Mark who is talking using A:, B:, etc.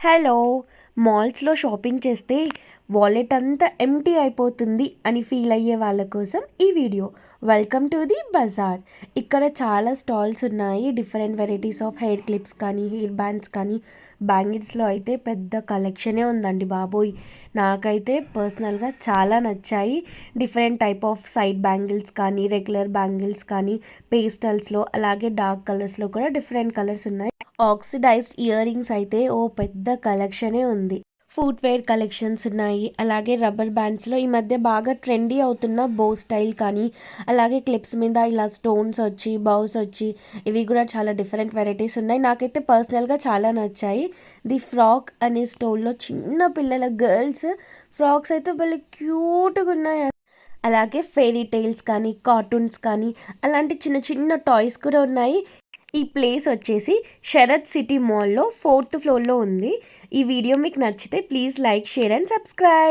A: Hello! మాల్స్‌లో shopping చేస్తే wallet అంతా ఎంప్టీ అయిపోతుంది అని ఫీల్ అయ్యే వాళ్ళ కోసం ఈ video. Welcome to the bazaar. ఇక్కడ చాలా స్టాల్స్ ఉన్నాయి. Different varieties of hair clips కానీ, హెయిర్ బ్యాండ్స్ కానీ, బ్యాంగిల్స్‌లో అయితే పెద్ద కలెక్షనే ఉందండి బాబోయ్! నాకైతే పర్సనల్‌గా చాలా నచ్చాయి. Different type of side bangles కానీ, రెగ్యులర్ బ్యాంగిల్స్ కానీ, పేస్టల్స్‌లో అలాగే డార్క్ కలర్స్‌లో కూడా డిఫరెంట్ కలర్స్ ఉన్నాయి. ఆక్సిడైజ్డ్ ఇయర్ రింగ్స్ అయితే ఓ పెద్ద కలెక్షనే ఉంది. ఫుట్‌వేర్ కలెక్షన్స్ ఉన్నాయి. అలాగే రబ్బర్ బ్యాండ్స్‌లో ఈ మధ్య బాగా ట్రెండీ అవుతున్న బో స్టైల్ కానీ, అలాగే క్లిప్స్ మీద ఇలా స్టోన్స్ వచ్చి, బౌస్ వచ్చి ఇవి కూడా చాలా డిఫరెంట్ వెరైటీస్ ఉన్నాయి. నాకైతే పర్సనల్‌గా చాలా నచ్చాయి. ది ఫ్రాక్ అనే స్టోర్‌లో చిన్న పిల్లల గర్ల్స్ ఫ్రాక్స్ అయితే భలే క్యూట్‌గా ఉన్నాయి. అలాగే ఫెయిరీ టేల్స్ కానీ, కార్టూన్స్ కానీ అలాంటి చిన్న చిన్న టాయ్స్ కూడా ఉన్నాయి. ఈ ప్లేస్ వచ్చేసి శరత్ సిటీ మాల్‌లో 4th ఫ్లోర్‌లో ఉంది. ఈ వీడియో మీకు నచ్చితే please like, share and subscribe.